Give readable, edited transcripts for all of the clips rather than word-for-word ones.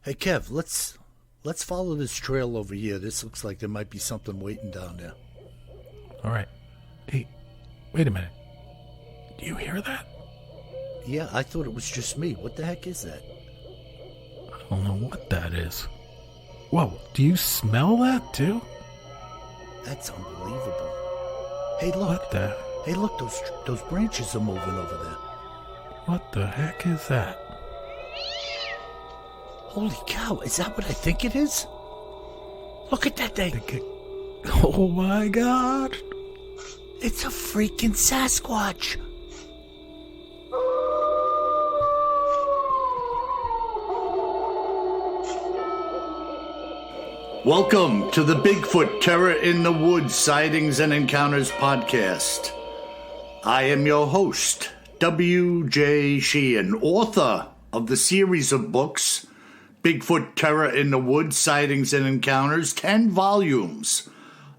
Hey Kev, let's follow this trail over here. This looks like there might be something waiting down there. All right. Hey, wait a minute. Do you hear that? Yeah, I thought it was just me. What the heck is that? I don't know what that is. Whoa, do you smell that too? That's unbelievable. Hey, look. What the? Hey, look, those branches are moving over there. What the heck is that? Holy cow, is that what I think it is? Look at that thing. Oh my God. It's a freaking Sasquatch. Welcome to the Bigfoot Terror in the Woods Sightings and Encounters podcast. I am your host, W.J. Sheehan, author of the series of books, Bigfoot Terror in the Woods Sightings and Encounters, 10 volumes,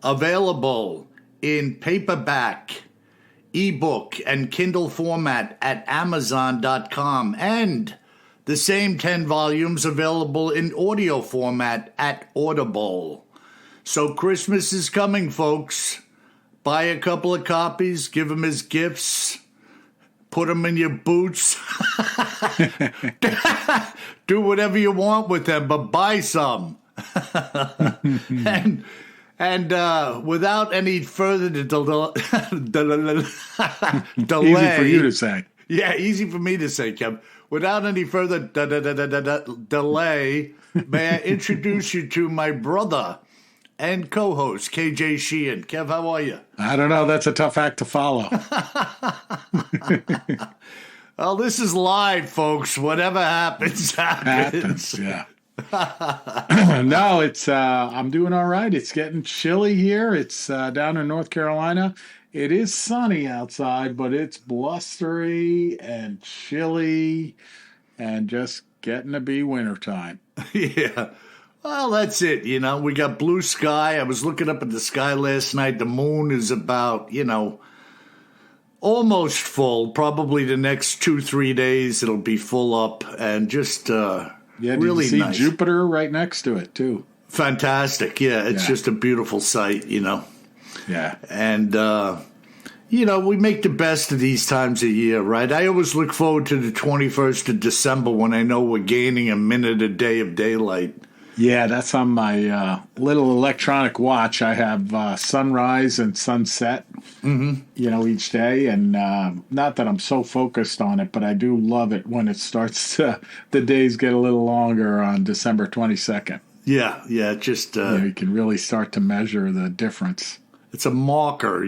available in paperback, ebook, and Kindle format at Amazon.com, and the same 10 volumes available in audio format at Audible. So Christmas is coming, folks. Buy a couple of copies, give them as gifts, put them in your boots. Do whatever you want with them, but buy some. and without any further delay. Easy for you to say. Yeah, easy for me to say, Kev. Without any further delay, may I introduce you to my brother and co-host, KJ Sheehan. Kev, how are you? I don't know. That's a tough act to follow. Well, this is live, folks. Whatever happens, happens. Yeah. No, it's I'm doing all right. It's getting chilly here. It's down in North Carolina. It is sunny outside, but it's blustery and chilly and just getting to be wintertime. Yeah. Well, that's it. You know, we got blue sky. I was looking up at the sky last night. The moon is about, almost full. Probably the next 2-3 days it'll be full up and just really see nice. Jupiter right next to it, too. Fantastic. Yeah, it's just a beautiful sight, Yeah. And, we make the best of these times of year, right? I always look forward to the 21st of December when I know we're gaining a minute a day of daylight. Yeah, that's on my little electronic watch. I have sunrise and sunset, each day. And not that I'm so focused on it, but I do love it when it starts to, the days get a little longer on December 22nd. Yeah, just... you can really start to measure the difference. It's a marker,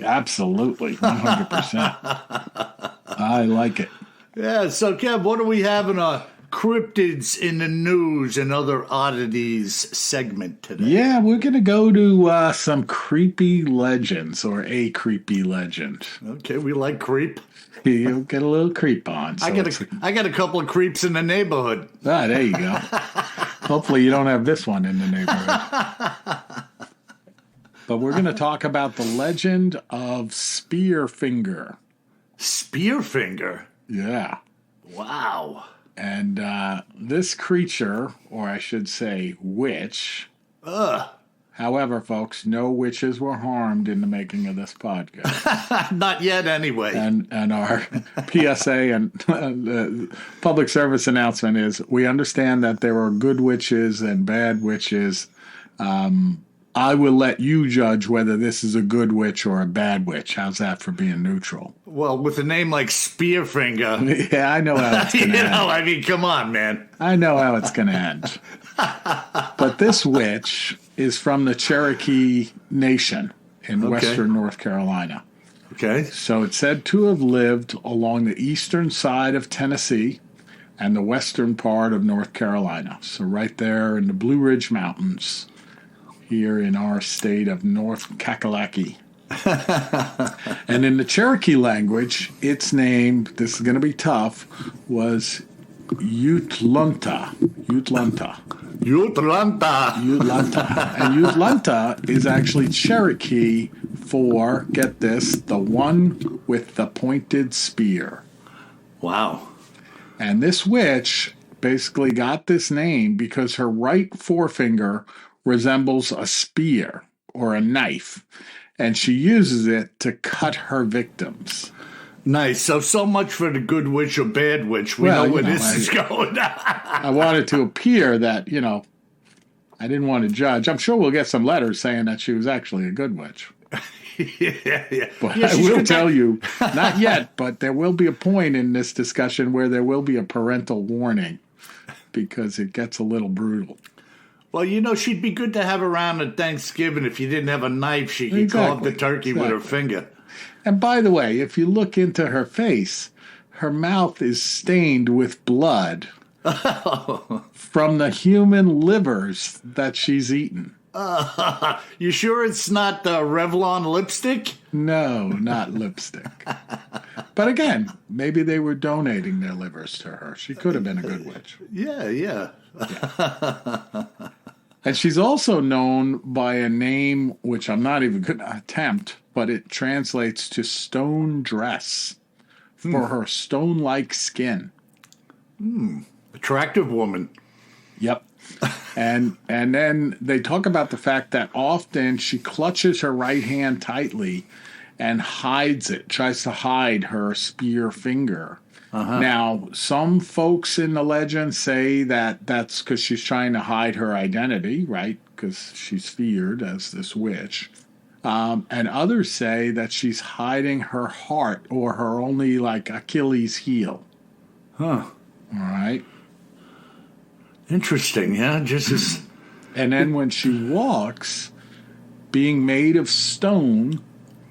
Absolutely, 100%. I like it. Yeah, so Kev, what do we have in our cryptids in the news and other oddities segment today? Yeah, we're going to go to some creepy legends, or a creepy legend. Okay, we like creep. You'll get a little creep on. So I got a couple of creeps in the neighborhood. Ah, there you go. Hopefully you don't have this one in the neighborhood. But we're going to talk about the legend of SpearFinger. SpearFinger? Yeah. Wow. And this creature, or I should say witch. However, folks, no witches were harmed in the making of this podcast. Not yet, anyway. And our PSA and public service announcement is, we understand that there are good witches and bad witches. I will let you judge whether this is a good witch or a bad witch. How's that for being neutral? Well, with a name like SpearFinger. Yeah, I know how it's going to end. I mean, come on, man. I know how it's going to end. But this witch is from the Cherokee Nation in western North Carolina. Okay. So it's said to have lived along the eastern side of Tennessee and the western part of North Carolina. So right there in the Blue Ridge Mountains, here in our state of North Kakalaki. And in the Cherokee language, its name, this is going to be tough, was Utlunta. Utlunta. Utlunta. Utlunta. And Utlunta is actually Cherokee for, get this, the one with the pointed spear. Wow. And this witch basically got this name because her right forefinger resembles a spear or a knife, and she uses it to cut her victims. Nice. So much for the good witch or bad witch. We know where this is going. I wanted to appear that, I didn't want to judge. I'm sure we'll get some letters saying that she was actually a good witch. yeah. But I will tell you, not yet, but there will be a point in this discussion where there will be a parental warning because it gets a little brutal. Well, she'd be good to have around at Thanksgiving. If you didn't have a knife, she could carve the turkey with her finger. And by the way, if you look into her face, her mouth is stained with blood from the human livers that she's eaten. You sure it's not Revlon lipstick? No, not lipstick. But again, maybe they were donating their livers to her. She could have been a good witch. Yeah. And she's also known by a name which I'm not even going to attempt, but it translates to stone dress for her stone-like skin. Attractive woman. Yep. And then they talk about the fact that often she clutches her right hand tightly and hides it, tries to hide her spear finger. Now, some folks in the legend say that that's because she's trying to hide her identity, right? Because she's feared as this witch. And others say that she's hiding her heart or her only, Achilles heel. Huh. All right. Interesting, yeah? Just as... And then when she walks, being made of stone,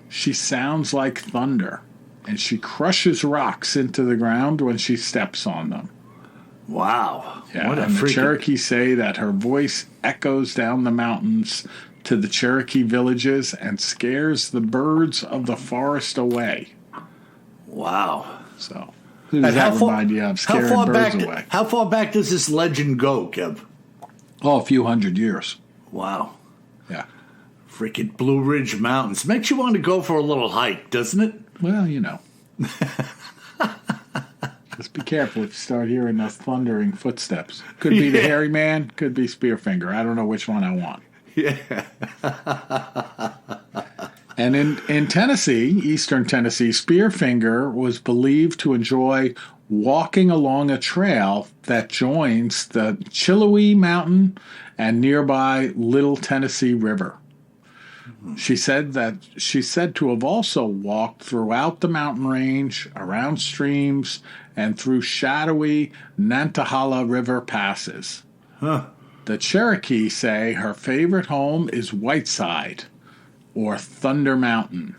she sounds like thunder. And she crushes rocks into the ground when she steps on them. Wow. Yeah, what the Cherokee say that her voice echoes down the mountains to the Cherokee villages and scares the birds of the forest away. Wow. So, who does that remind you of, scaring birds away? How far back does this legend go, Kev? Oh, a few hundred years. Wow. Yeah. Freaking Blue Ridge Mountains. Makes you want to go for a little hike, doesn't it? Well, Just be careful if you start hearing those thundering footsteps. Could be the hairy man, could be Spearfinger. I don't know which one I want. Yeah. And in Tennessee, eastern Tennessee, Spearfinger was believed to enjoy walking along a trail that joins the Chiloe Mountain and nearby Little Tennessee River. She's said to have also walked throughout the mountain range, around streams, and through shadowy Nantahala River passes. The Cherokee say her favorite home is Whiteside, or Thunder Mountain.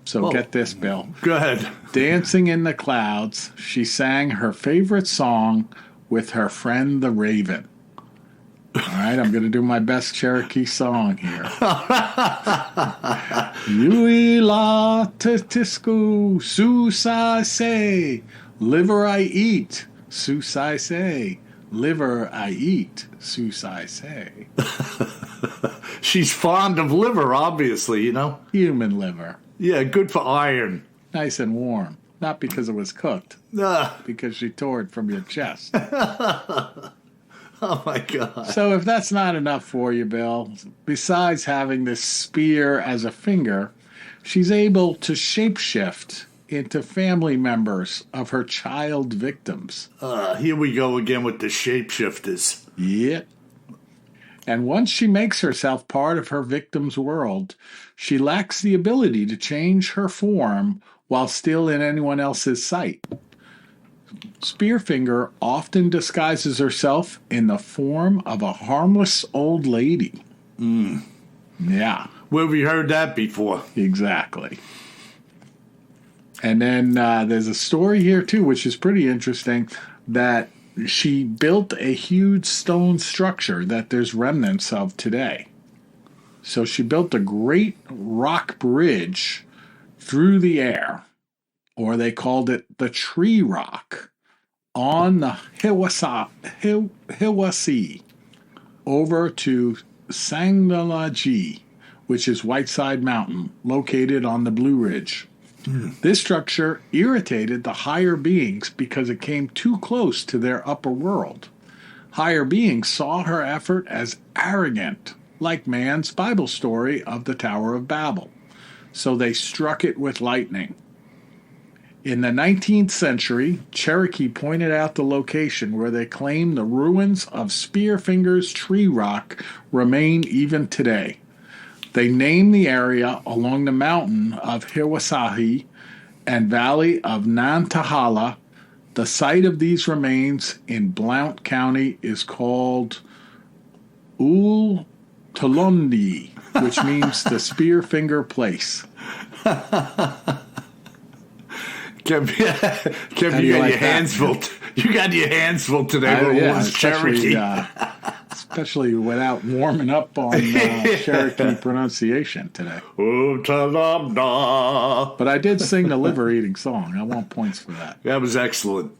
So get this, Bill. Go ahead. Dancing in the clouds, she sang her favorite song with her friend the Raven. All right, I'm going to do my best Cherokee song here. Yui la tetisku susai say, liver I eat, susai say, liver I eat, susai say. She's fond of liver, obviously, Human liver. Yeah, good for iron. Nice and warm. Not because it was cooked. Because she tore it from your chest. Oh, my God. So if that's not enough for you, Bill, besides having this spear as a finger, she's able to shapeshift into family members of her child victims. Here we go again with the shapeshifters. Yep. And once she makes herself part of her victim's world, she lacks the ability to change her form while still in anyone else's sight. Spearfinger often disguises herself in the form of a harmless old lady. Yeah. Where have we heard that before? Exactly. And then there's a story here, too, which is pretty interesting, that she built a huge stone structure that there's remnants of today. So she built a great rock bridge through the air, or they called it the Tree Rock, on the Hiwassee over to Sangalaji, which is Whiteside Mountain, located on the Blue Ridge. This structure irritated the higher beings because it came too close to their upper world. Higher beings saw her effort as arrogant, like man's Bible story of the Tower of Babel. So they struck it with lightning. In the 19th century, Cherokee pointed out the location where they claim the ruins of SpearFinger's tree rock remain even today. They named the area along the mountain of Hiwasahi and valley of Nantahala. The site of these remains in Blount County is called Ultalondi, which means the SpearFinger place. Kev, you got your hands full. You got your hands full today with Cherokee. Especially without warming up on Cherokee pronunciation today. But I did sing the liver-eating song. I want points for that. That was excellent.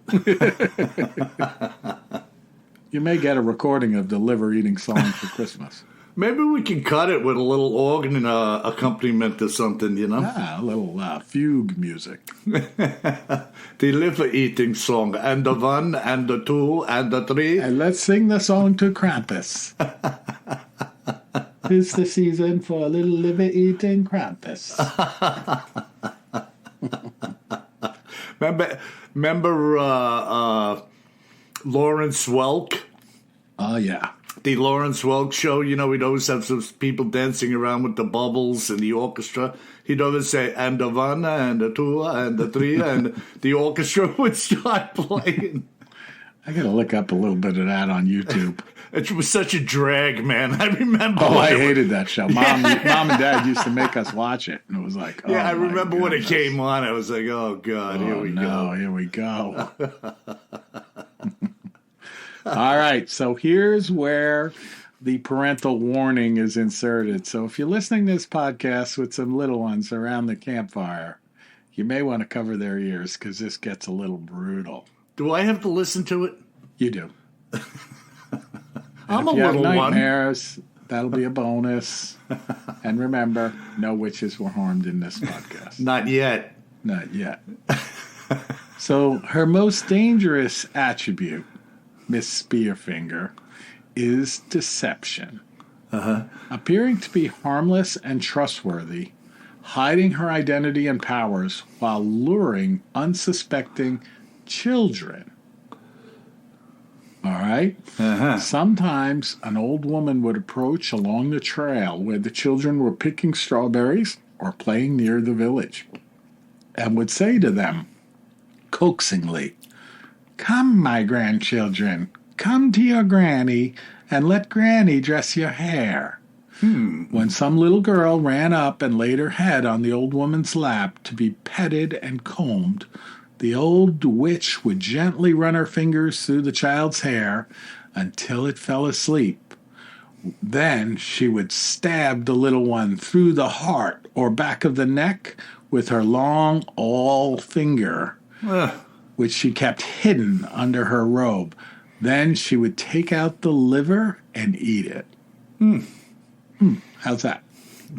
You may get a recording of the liver-eating song for Christmas. Maybe we can cut it with a little organ accompaniment or something, you know? A little fugue music. The liver-eating song. And the 1, and the 2, and the 3. And let's sing the song to Krampus. It's the season for a little liver-eating Krampus. Remember Lawrence Welk? Oh, yeah. The Lawrence Welk show, you know, he'd always have some people dancing around with the bubbles and the orchestra. He'd always say, and the 1, and the 2, and the 3, and the orchestra would start playing. I got to look up a little bit of that on YouTube. It was such a drag, man. I remember. Oh, I hated that show. Mom and Dad used to make us watch it, and it was like, yeah, I remember when it came on. I was like, oh, God, here we go. All right, so here's where the parental warning is inserted. So if you're listening to this podcast with some little ones around the campfire, you may want to cover their ears because this gets a little brutal. Do I have to listen to it? You do. I'm a little one. Nightmares, that'll be a bonus. And remember, no witches were harmed in this podcast. Not yet. Not yet. So her most dangerous attribute, Miss SpearFinger, is deception. Appearing to be harmless and trustworthy, hiding her identity and powers while luring unsuspecting children. All right? Sometimes an old woman would approach along the trail where the children were picking strawberries or playing near the village and would say to them, coaxingly, "Come, my grandchildren, come to your granny and let granny dress your hair." When some little girl ran up and laid her head on the old woman's lap to be petted and combed, the old witch would gently run her fingers through the child's hair until it fell asleep. Then she would stab the little one through the heart or back of the neck with her long awl finger, which she kept hidden under her robe. Then she would take out the liver and eat it. How's that?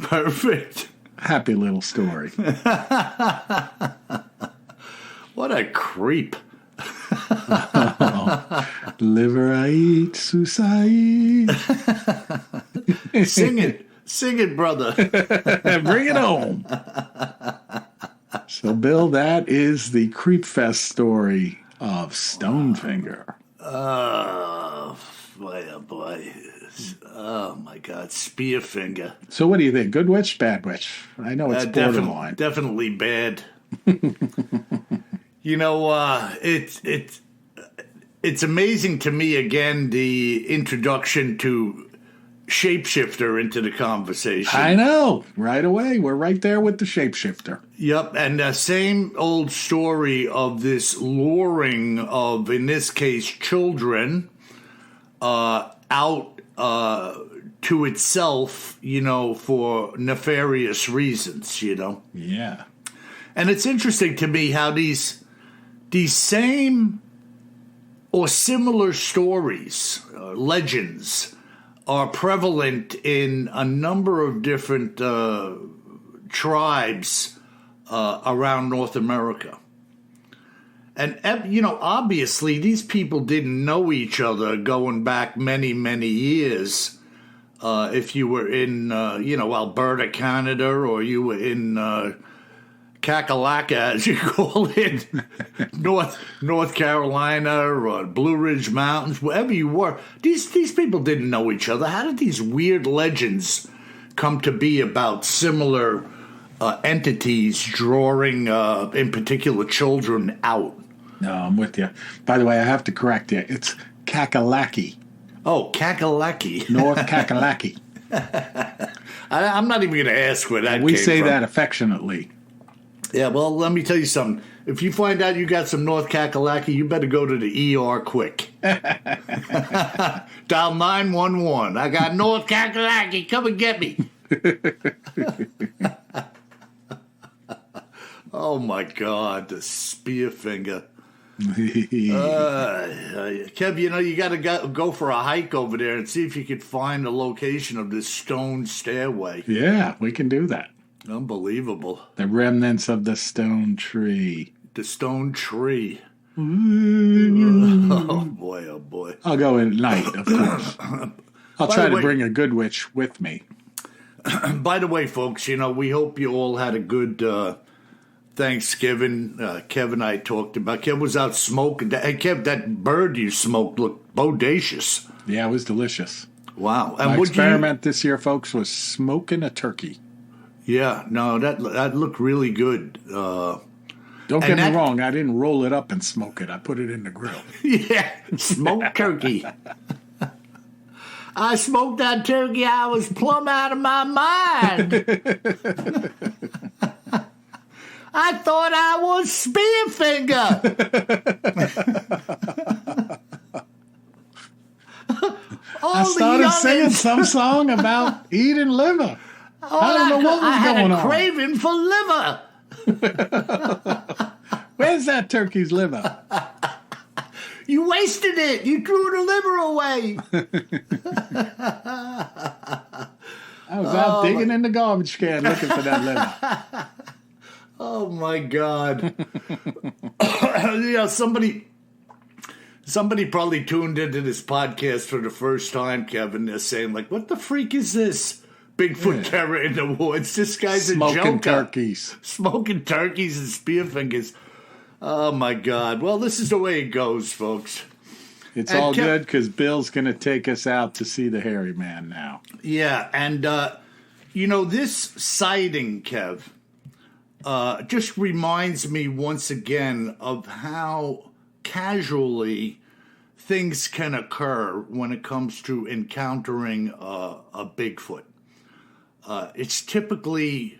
Perfect. Happy little story. What a creep. Liver I eat, suicide. Sing it, brother. Bring it home. So, Bill, that is the Creep Fest story of Stonefinger. Oh, boy, oh, boy. Oh, my God. SpearFinger. So what do you think? Good witch, bad witch? I know it's borderline. Definitely bad. You know, it's amazing to me, again, the introduction to shapeshifter into the conversation. I know. Right away. We're right there with the shapeshifter. Yep. And the same old story of this luring of, in this case, children out to itself, you know, for nefarious reasons, you know. Yeah. And it's interesting to me how these same or similar stories, legends, are prevalent in a number of different tribes around North America. And, obviously these people didn't know each other going back many, many years. If you were in, Alberta, Canada, or you were in Kakalaka, as you call it, North Carolina or Blue Ridge Mountains, wherever you were, these people didn't know each other. How did these weird legends come to be about similar entities drawing, in particular, children out? No, I'm with you. By the way, I have to correct you. It's Kakalaki. Oh, Kakalaki. North Kakalaki. I'm not even going to ask where that We came say from. that affectionately. Yeah, well, let me tell you something. If you find out you got some North Kakalaki, you better go to the ER quick. Dial 911. I got North Kakalaki. Come and get me. Oh, my God. The SpearFinger. Kev, you got to go for a hike over there and see if you could find the location of this stone stairway. Yeah, we can do that. Unbelievable. The remnants of the stone tree. The stone tree. Oh, boy, oh, boy. I'll go at night, of course. I'll try to bring a good witch with me. By the way, folks, we hope you all had a good Thanksgiving. Kev and I talked about. Kev was out smoking. Hey, Kev, that bird you smoked looked bodacious. Yeah, it was delicious. Wow. And my experiment this year, folks, was smoking a turkey. Yeah, no, that looked really good. Don't get me wrong, I didn't roll it up and smoke it. I put it in the grill. Yeah, smoked turkey. I smoked that turkey. I was plumb out of my mind. I thought I was SpearFinger. I started singing some song about eating liver. I don't know what was going on. I had a craving for liver. Where's that turkey's liver? You wasted it. You threw the liver away. I was out digging in the garbage can looking for that liver. Oh, my God. Somebody probably tuned into this podcast for the first time, Kevin. They're saying, like, what the freak is this? Bigfoot terror in the woods. This guy's a joker. Smoking turkeys. Smoking turkeys and SpearFingers. Oh, my God. Well, this is the way it goes, folks. It's all good because Bill's going to take us out to see the hairy man now. Yeah, and, this sighting, Kev, just reminds me once again of how casually things can occur when it comes to encountering a Bigfoot. It's typically,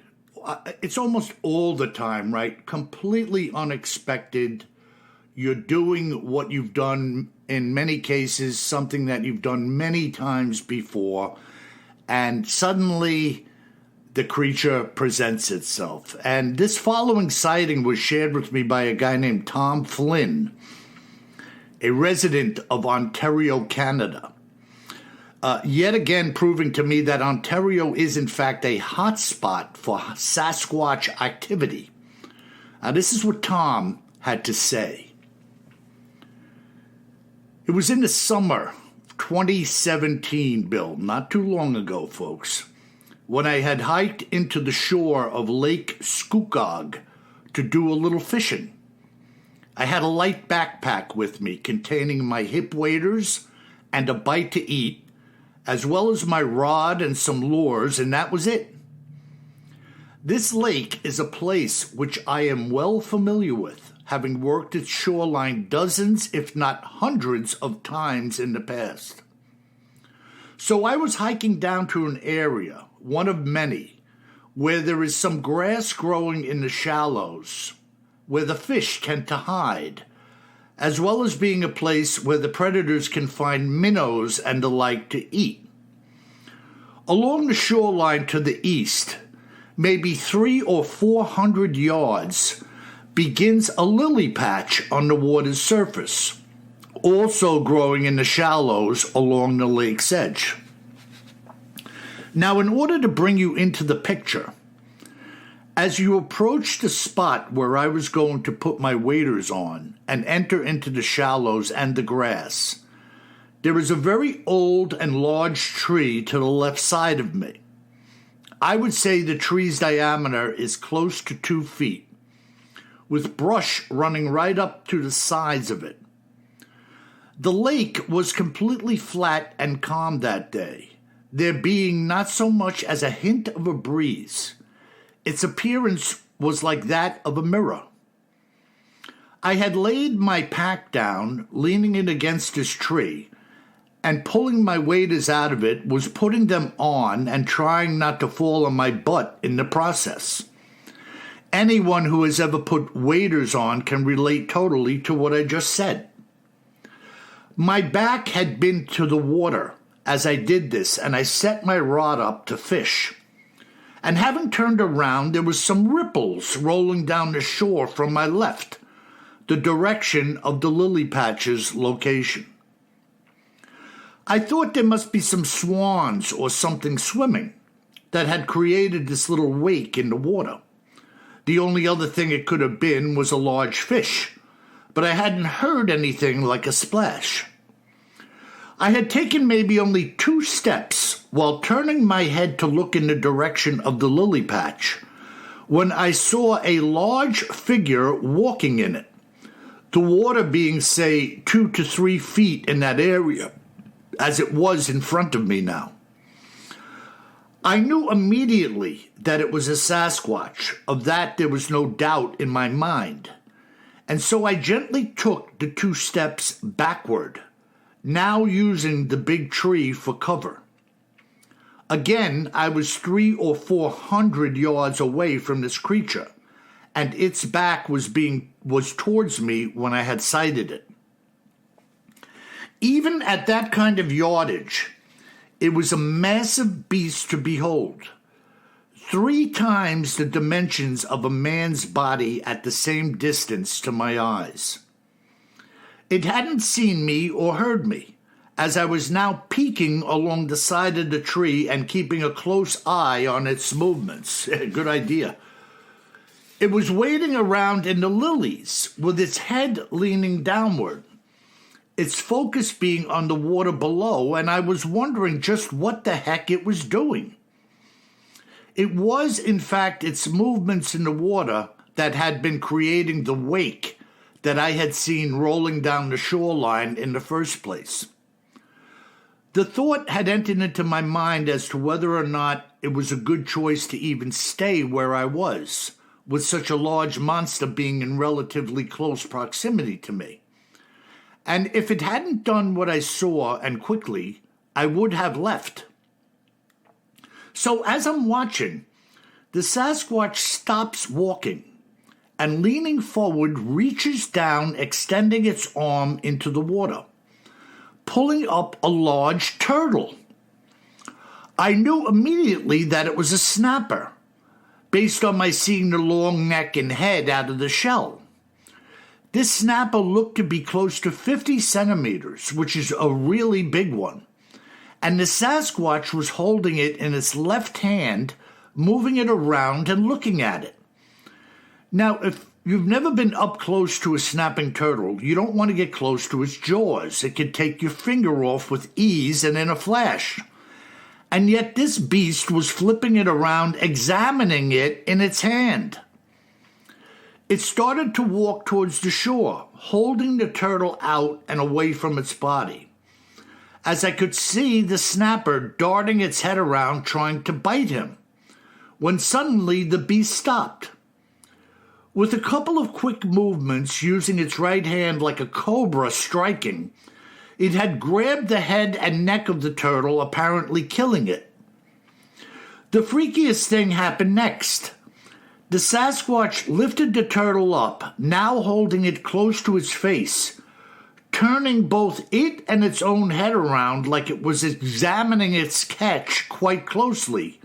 it's almost all the time, right? Completely unexpected. You're doing what you've done in many cases, something that you've done many times before, and suddenly the creature presents itself. And this following sighting was shared with me by a guy named Tom Flynn, a resident of Ontario, Canada. Yet again proving to me that Ontario is in fact a hotspot for Sasquatch activity. Now this is what Tom had to say. It was in the summer of 2017, Bill, not too long ago, folks, when I had hiked into the shore of Lake Skookog to do a little fishing. I had a light backpack with me containing my hip waders and a bite to eat, as well as my rod and some lures, and that was it. This lake is a place which I am well familiar with, having worked its shoreline dozens, if not hundreds of times in the past. So I was hiking down to an area, one of many, where there is some grass growing in the shallows, where the fish tend to hide, as well as being a place where the predators can find minnows and the like to eat. Along the shoreline to the east, maybe 300 or 400 yards, begins a lily patch on the water's surface, also growing in the shallows along the lake's edge. Now, in order to bring you into the picture, As you approach the spot where I was going to put my waders on and enter into the shallows and the grass, there is a very old and large tree to the left side of me. I would say the tree's diameter is close to 2 feet, with brush running right up to the sides of it. The lake was completely flat and calm that day, there being not so much as a hint of a breeze. Its appearance was like that of a mirror. I had laid my pack down, leaning it against this tree, and pulling my waders out of it was putting them on and trying not to fall on my butt in the process. Anyone who has ever put waders on can relate totally to what I just said. My back had been to the water as I did this, and I set my rod up to fish. And having turned around, there was some ripples rolling down the shore from my left, the direction of the lily patch's location. I thought there must be some swans or something swimming that had created this little wake in the water. The only other thing it could have been was a large fish, but I hadn't heard anything like a splash. I had taken maybe only 2 steps while turning my head to look in the direction of the lily patch when I saw a large figure walking in it, the water being, say, 2 to 3 feet in that area, as it was in front of me now. I knew immediately that it was a Sasquatch. Of that there was no doubt in my mind. And so I gently took the 2 steps backward, now using the big tree for cover. Again, I was 300 or 400 yards away from this creature, and its back was towards me when I had sighted it. Even at that kind of yardage, it was a massive beast to behold, 3 times the dimensions of a man's body at the same distance to my eyes. It hadn't seen me or heard me, as I was now peeking along the side of the tree and keeping a close eye on its movements. Good idea. It was wading around in the lilies with its head leaning downward, its focus being on the water below, and I was wondering just what the heck it was doing. It was, in fact, its movements in the water that had been creating the wake that I had seen rolling down the shoreline in the first place. The thought had entered into my mind as to whether or not it was a good choice to even stay where I was, with such a large monster being in relatively close proximity to me. And if it hadn't done what I saw, and quickly, I would have left. So as I'm watching, the Sasquatch stops walking and leaning forward reaches down, extending its arm into the water, pulling up a large turtle. I knew immediately that it was a snapper, based on my seeing the long neck and head out of the shell. This snapper looked to be close to 50 centimeters, which is a really big one, and the Sasquatch was holding it in its left hand, moving it around and looking at it. Now, if you've never been up close to a snapping turtle, you don't want to get close to its jaws. It could take your finger off with ease and in a flash. And yet this beast was flipping it around, examining it in its hand. It started to walk towards the shore, holding the turtle out and away from its body, as I could see the snapper darting its head around trying to bite him, when suddenly the beast stopped. With a couple of quick movements, using its right hand like a cobra striking, it had grabbed the head and neck of the turtle, apparently killing it. The freakiest thing happened next. The Sasquatch lifted the turtle up, now holding it close to its face, turning both it and its own head around like it was examining its catch quite closely.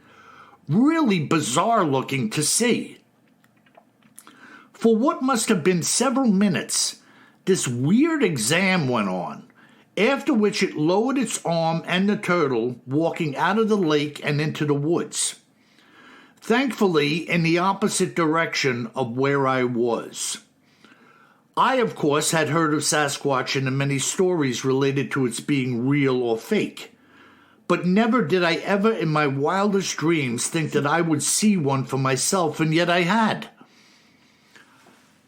Really bizarre looking to see. For what must have been several minutes, this weird exam went on, after which it lowered its arm and the turtle, walking out of the lake and into the woods. thankfully in the opposite direction of where I was. I, of course, had heard of Sasquatch in the many stories related to its being real or fake, but never did I ever in my wildest dreams think that I would see one for myself, and yet I had.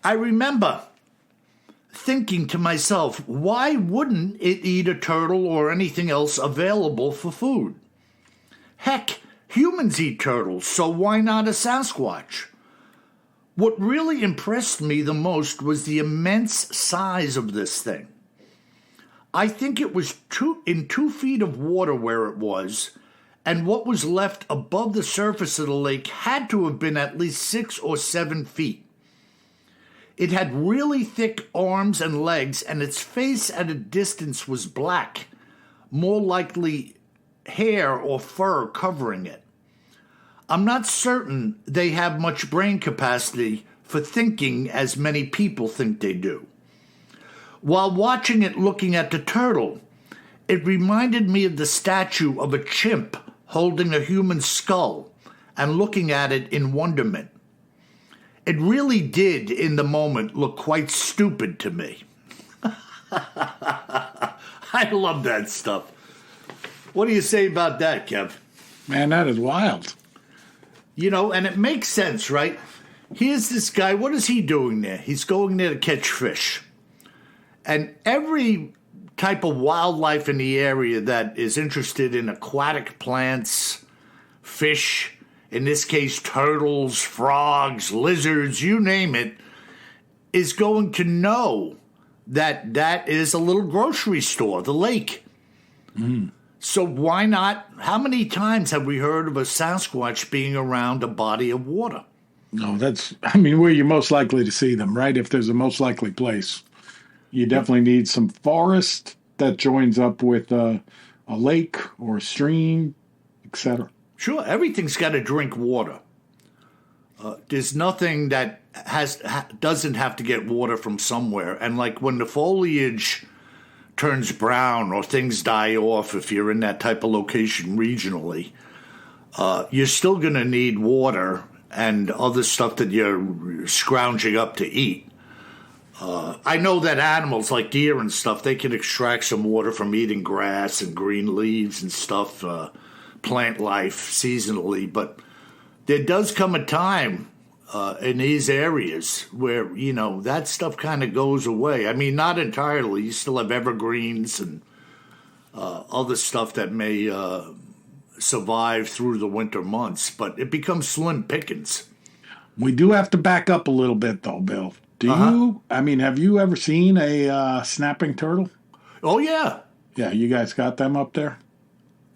I remember thinking to myself, why wouldn't it eat a turtle or anything else available for food? Heck, humans eat turtles, so why not a Sasquatch? What really impressed me the most was the immense size of this thing. I think it was 2 feet of water where it was, and what was left above the surface of the lake had to have been at least 6 or 7 feet. It had really thick arms and legs, and its face at a distance was black, more likely hair or fur covering it. I'm not certain they have much brain capacity for thinking as many people think they do. While watching it looking at the turtle, it reminded me of the statue of a chimp holding a human skull and looking at it in wonderment. It really did, in the moment, look quite stupid to me. I love that stuff. What do you say about that, Kev? Man, that is wild. You know, and it makes sense, right? Here's this guy, what is he doing there? He's going there to catch fish. And every type of wildlife in the area that is interested in aquatic plants, fish, in this case turtles, frogs, lizards, you name it, is going to know that that is a little grocery store, the lake. So why not? How many times have we heard of a Sasquatch being around a body of water? No, where you're most likely to see them, right? If there's a most likely place. You definitely need some forest that joins up with a lake or a stream, etc. Sure, everything's got to drink water. There's nothing that doesn't have to get water from somewhere. And like when the foliage turns brown or things die off, if you're in that type of location regionally, you're still going to need water and other stuff that you're scrounging up to eat. I know that animals like deer and stuff, they can extract some water from eating grass and green leaves and stuff, plant life seasonally. But there does come a time in these areas where, you know, that stuff kind of goes away. I mean, not entirely. You still have evergreens and other stuff that may survive through the winter months, but it becomes slim pickings. We do have to back up a little bit, though, Bill. Have you ever seen a snapping turtle? Oh, yeah. Yeah, you guys got them up there?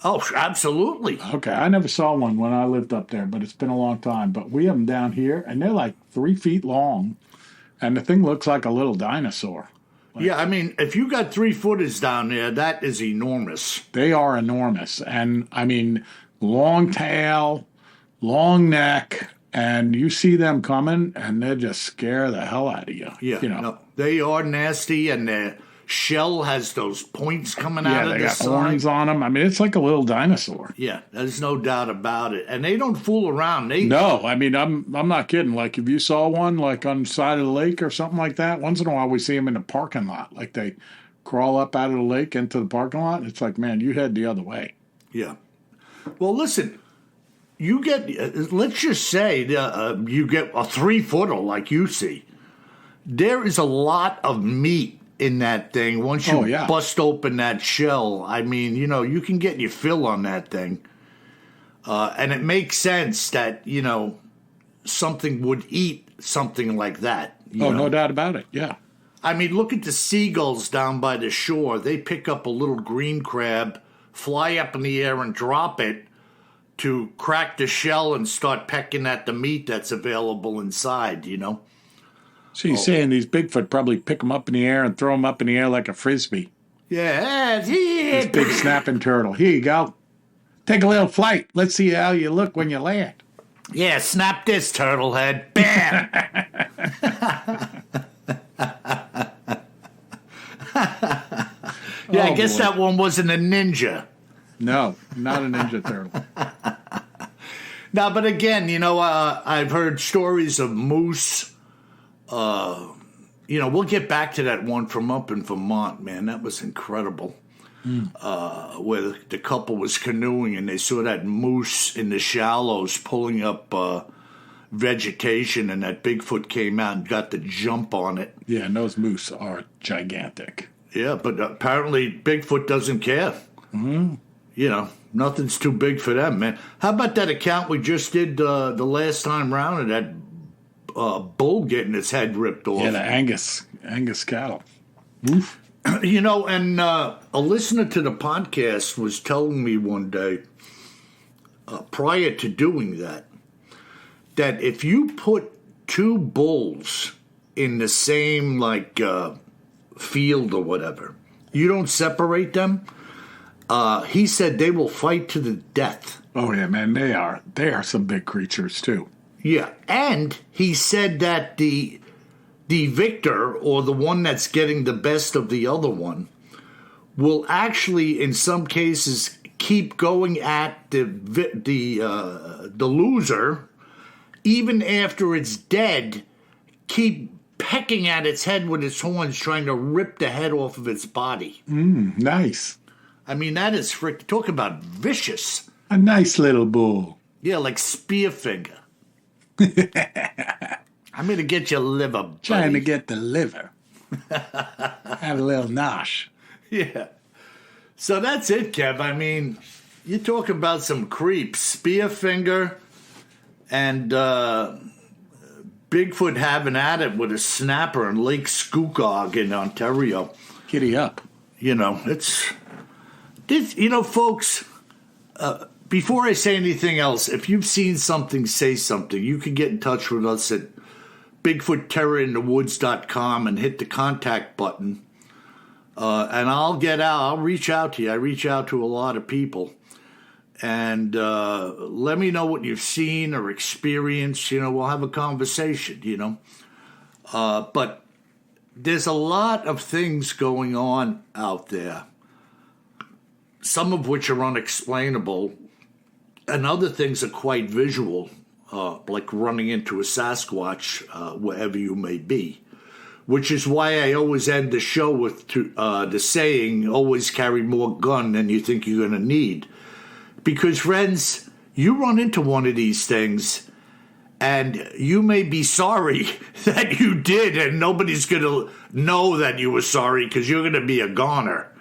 Oh, absolutely. Okay, I never saw one when I lived up there, but it's been a long time. But we have them down here, and they're like 3 feet long, and the thing looks like a little dinosaur. Yeah, I mean, if you got 3-footers down there, that is enormous. They are enormous, and I mean, long tail, long neck, and you see them coming, and they just scare the hell out of you. Yeah, you know? No, they are nasty, and their shell has those points coming out of the side. Yeah, they got horns on them. I mean, it's like a little dinosaur. Yeah, there's no doubt about it. And they don't fool around. No, I mean, I'm not kidding. Like, if you saw one, like, on the side of the lake or something like that, once in a while we see them in the parking lot. Like, they crawl up out of the lake into the parking lot. It's like, man, you head the other way. Yeah. Well, listen, you get, let's just say you get a 3-footer like you see. There is a lot of meat in that thing. Once you bust open that shell, I mean, you know, you can get your fill on that thing. And it makes sense that, you know, something would eat something like that. No doubt about it, yeah. I mean, look at the seagulls down by the shore. They pick up a little green crab, fly up in the air and drop it to crack the shell and start pecking at the meat that's available inside, you know? So you're saying these Bigfoot probably pick them up in the air and throw them up in the air like a Frisbee. Yeah. This big snapping turtle. Here you go. Take a little flight. Let's see how you look when you land. Yeah, snap this, turtle head. Bam! I guess that one wasn't a ninja. No, not a ninja turtle. No, but again, I've heard stories of moose. We'll get back to that one from up in Vermont, man. That was incredible. Where the couple was canoeing and they saw that moose in the shallows pulling up vegetation, and that Bigfoot came out and got the jump on it. Yeah, and those moose are gigantic. Yeah, but apparently Bigfoot doesn't care. Mm-hmm. Nothing's too big for them, man. How about that account we just did the last time round of that bull getting its head ripped off? Yeah, the Angus cattle. Oof. And a listener to the podcast was telling me one day, prior to doing that if you put two bulls in the same, field or whatever, you don't separate them, he said they will fight to the death. Oh, yeah, man, they are some big creatures, too. Yeah, and he said that the victor, or the one that's getting the best of the other one, will actually, in some cases, keep going at the loser, even after it's dead, keep pecking at its head with its horns, trying to rip the head off of its body. Nice. I mean, that is talk about vicious. A nice little bull. Yeah, like SpearFinger. I'm going to get your liver, buddy. Trying to get the liver. Have a little nosh. Yeah. So that's it, Kev. I mean, you talk about some creeps. SpearFinger and Bigfoot having at it with a snapper in Lake Skookog in Ontario. Giddy up. Folks, before I say anything else, if you've seen something, say something. You can get in touch with us at BigfootTerrorInTheWoods.com and hit the contact button. And I'll reach out to you. I reach out to a lot of people. And let me know what you've seen or experienced. We'll have a conversation, But there's a lot of things going on out there, some of which are unexplainable, and other things are quite visual, like running into a Sasquatch wherever you may be, which is why I always end the show with the saying, always carry more gun than you think you're going to need. Because, friends, you run into one of these things, and you may be sorry that you did, and nobody's going to know that you were sorry because you're going to be a goner.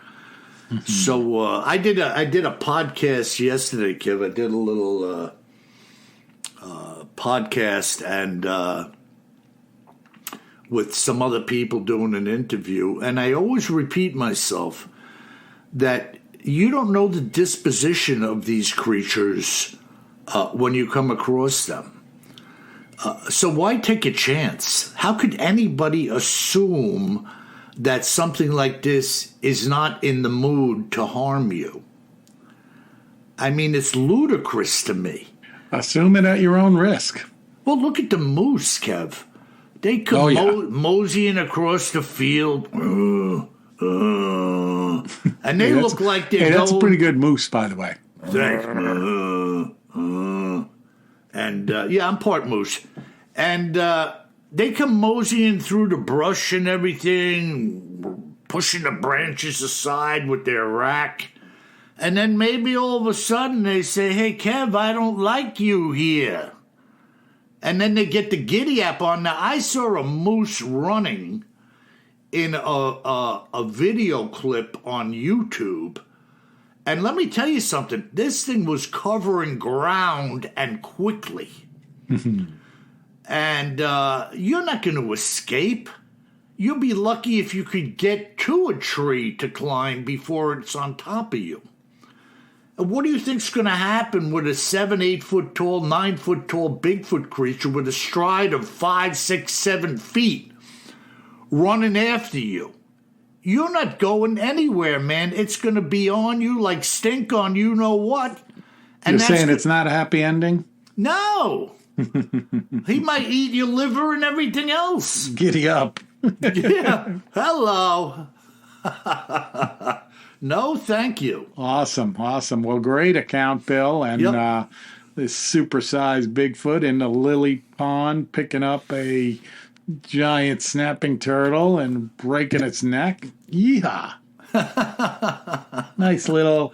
Mm-hmm. So I did a podcast yesterday, Kev. I did a little podcast and with some other people doing an interview, and I always repeat myself that you don't know the disposition of these creatures when you come across them. So why take a chance? How could anybody assume that something like this is not in the mood to harm you? I mean, it's ludicrous to me. Assume it at your own risk. Well, look at the moose, Kev. They come moseying across the field. And they look like they're that's a pretty good moose, by the way. Thanks. And I'm part moose. And they come moseying through the brush and everything, pushing the branches aside with their rack. And then maybe all of a sudden they say, "Hey, Kev, I don't like you here." And then they get the giddy up on. Now, I saw a moose running in a video clip on YouTube. And let me tell you something. This thing was covering ground and quickly. And you're not going to escape. You'll be lucky if you could get to a tree to climb before it's on top of you. And what do you think's going to happen with a 7, 8 foot tall, 9 foot tall Bigfoot creature with a stride of 5, 6, 7 feet running after you? You're not going anywhere, man. It's going to be on you like stink on you know what. And you're saying it's not a happy ending? No. He might eat your liver and everything else. Giddy up. Yeah. Hello. No, thank you. Awesome. Well, great account, Bill. And this supersized Bigfoot in the lily pond picking up a giant snapping turtle and breaking its neck. Yeehaw! Nice little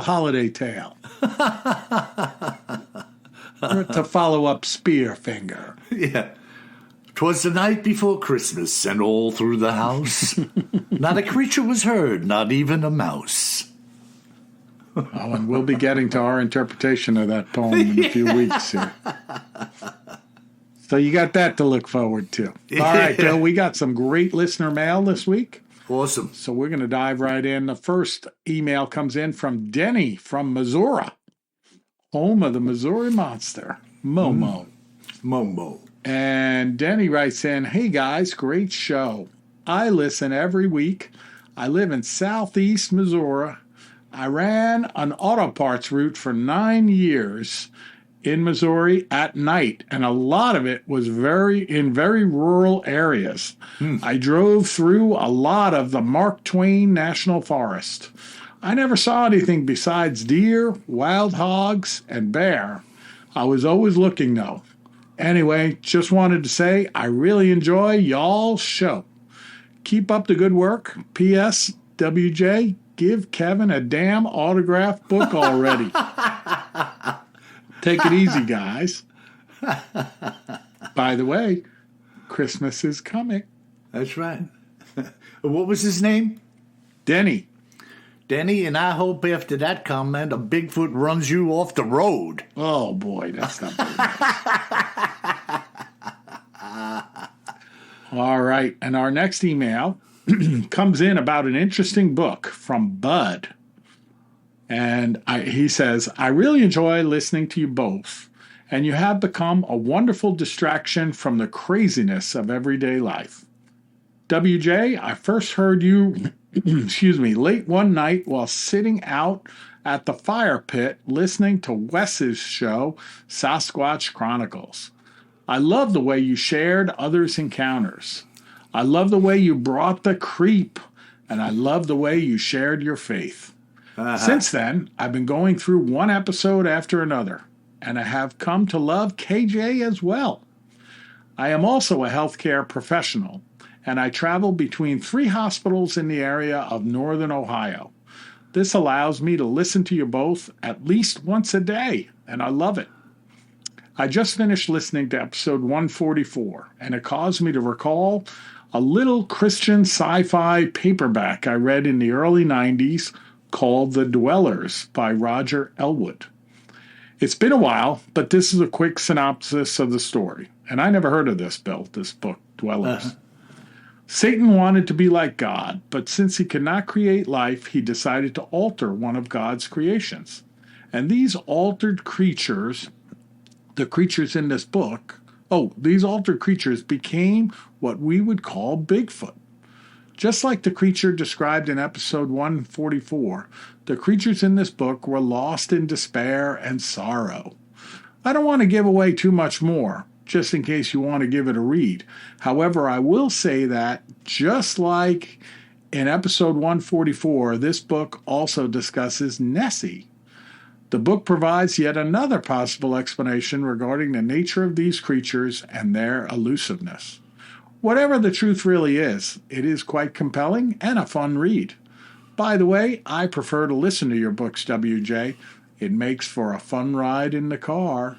holiday tale. To follow up SpearFinger. Yeah. 'Twas the night before Christmas, and all through the house, not a creature was heard, not even a mouse. Oh, and we'll be getting to our interpretation of that poem in a few weeks here. So you got that to look forward to. All right, Bill, we got some great listener mail this week. Awesome. So we're going to dive right in. The first email comes in from Denny from Missouri, home of the Missouri Monster, Momo. Momo. And Denny writes in, "Hey guys, great show. I listen every week. I live in southeast Missouri. I ran an auto parts route for 9 years in Missouri at night, and a lot of it was in very rural areas. I drove through a lot of the Mark Twain National Forest. I never saw anything besides deer, wild hogs, and bear. I was always looking, though. Anyway, just wanted to say I really enjoy y'all's show. Keep up the good work. P.S. WJ, give Kevin a damn autograph book already. Take it easy, guys. By the way, Christmas is coming." That's right. What was his name? Denny. Denny, and I hope after that comment, a Bigfoot runs you off the road. Oh, boy, that's not very nice. All right, and our next email comes in about an interesting book from Bud. And he says, "I really enjoy listening to you both, and you have become a wonderful distraction from the craziness of everyday life. WJ, I first heard you, late one night while sitting out at the fire pit listening to Wes's show, Sasquatch Chronicles. I love the way you shared others' encounters. I love the way you brought the creep, and I love the way you shared your faith. Since then, I've been going through one episode after another, and I have come to love KJ as well. I am also a healthcare professional, and I travel between 3 hospitals in the area of northern Ohio. This allows me to listen to you both at least once a day, and I love it. I just finished listening to episode 144, and it caused me to recall a little Christian sci-fi paperback I read in the early 90s called The Dwellers by Roger Elwood. It's been a while, but this is a quick synopsis of the story. And I never heard of this book, Dwellers. Satan wanted to be like God, but since he could not create life, he decided to alter one of God's creations. And these altered creatures, the creatures in this book, these altered creatures became what we would call Bigfoot. Just like the creature described in episode 144, the creatures in this book were lost in despair and sorrow. I don't want to give away too much more, just in case you want to give it a read. However, I will say that, just like in episode 144, this book also discusses Nessie. The book provides yet another possible explanation regarding the nature of these creatures and their elusiveness. Whatever the truth really is, it is quite compelling and a fun read. By the way, I prefer to listen to your books, WJ. It makes for a fun ride in the car.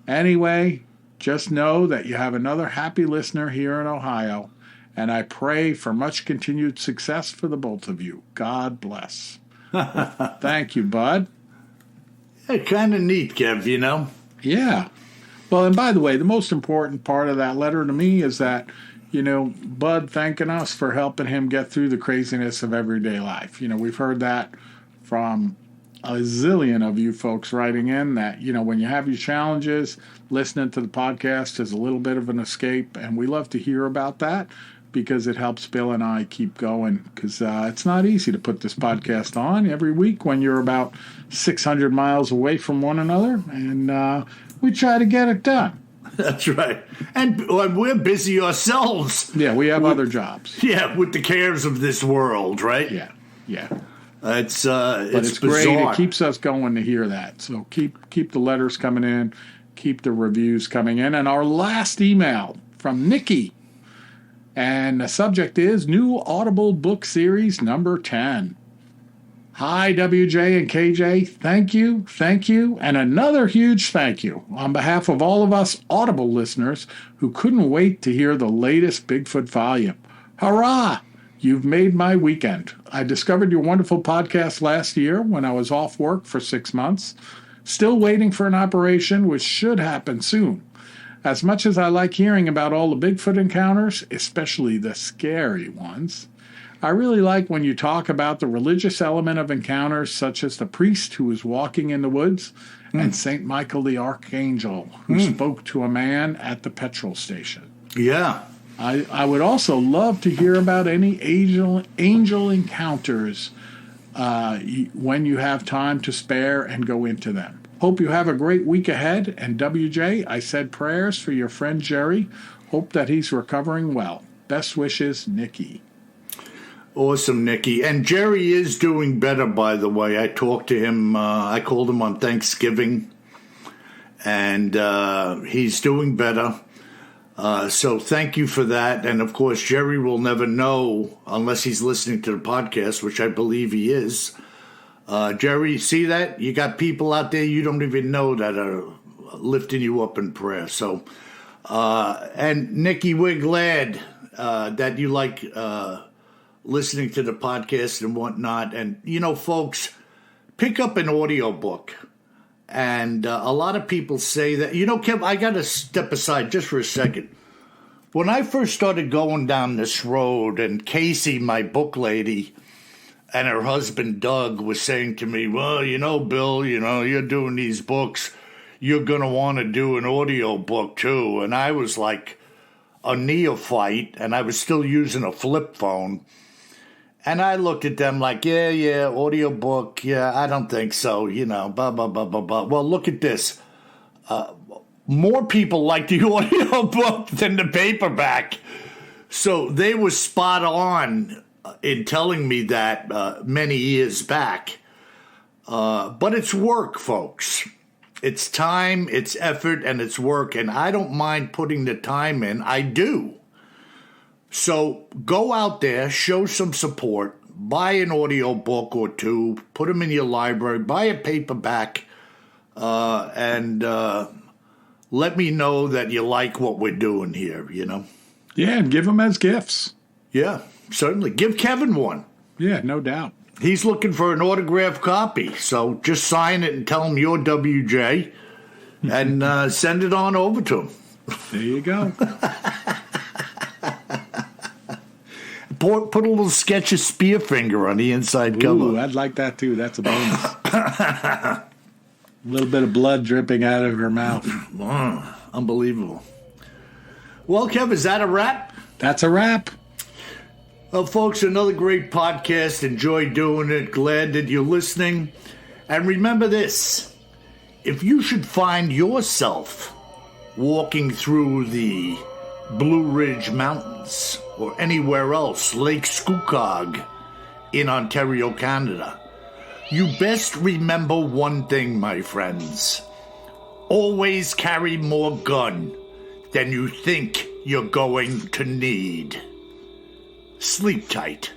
Anyway, just know that you have another happy listener here in Ohio, and I pray for much continued success for the both of you. God bless." Thank you, Bud. Kind of neat, Kev, you know? Yeah. Well, and by the way, the most important part of that letter to me is that, Bud thanking us for helping him get through the craziness of everyday life. We've heard that from a zillion of you folks writing in that, when you have your challenges, listening to the podcast is a little bit of an escape. And we love to hear about that because it helps Bill and I keep going. Because it's not easy to put this podcast on every week when you're about 600 miles away from one another. And we try to get it done. That's right. And we're busy ourselves. Yeah, we have other jobs. Yeah, with the cares of this world, right? Yeah. It's it's bizarre. great. It keeps us going to hear that. So keep the letters coming in, keep the reviews coming in. And our last email from Nikki, and the subject is New Audible Book Series number 10. Hi, WJ and KJ. Thank you, and another huge thank you on behalf of all of us Audible listeners who couldn't wait to hear the latest Bigfoot volume. Hurrah! You've made my weekend. I discovered your wonderful podcast last year when I was off work for 6 months. Still waiting for an operation, which should happen soon. As much as I like hearing about all the Bigfoot encounters, especially the scary ones, I really like when you talk about the religious element of encounters, such as the priest who was walking in the woods and St. Michael the Archangel, who spoke to a man at the petrol station. Yeah. I would also love to hear about any angel encounters when you have time to spare and go into them. Hope you have a great week ahead. And WJ, I said prayers for your friend Jerry. Hope that he's recovering well. Best wishes, Nikki. Awesome, Nikki. And Jerry is doing better, by the way. I talked to him. I called him on Thanksgiving. And he's doing better. So thank you for that. And, of course, Jerry will never know unless he's listening to the podcast, which I believe he is. Jerry, see that? You got people out there you don't even know that are lifting you up in prayer. So, and, Nikki, we're glad that you like listening to the podcast and whatnot. And, folks, pick up an audiobook. And a lot of people say that, Kev, I got to step aside just for a second. When I first started going down this road, and Casey, my book lady, and her husband, Doug, was saying to me, well, Bill, you're doing these books. You're going to want to do an audio book, too. And I was like a neophyte, and I was still using a flip phone. And I looked at them like, yeah, audiobook, I don't think so, blah, blah, blah, blah, blah. Well, look at this. More people like the audiobook than the paperback. So they were spot on in telling me that many years back. But it's work, folks. It's time, it's effort, and it's work. And I don't mind putting the time in. I do. So go out there, show some support, buy an audio book or two, put them in your library, buy a paperback, and let me know that you like what we're doing here, Yeah, and give them as gifts. Yeah, certainly. Give Kevin one. Yeah, no doubt. He's looking for an autographed copy, so just sign it and tell him you're WJ and send it on over to him. There you go. Put a little sketch of SpearFinger on the inside cover. Ooh, I'd like that too. That's a bonus. A little bit of blood dripping out of her mouth. Unbelievable. Well, Kev, is that a wrap? That's a wrap. Well, folks, another great podcast. Enjoy doing it. Glad that you're listening. And remember this. If you should find yourself walking through the Blue Ridge Mountains or anywhere else, Lake Scugog in Ontario, Canada, you best remember one thing, my friends. Always carry more gun than you think you're going to need. Sleep tight.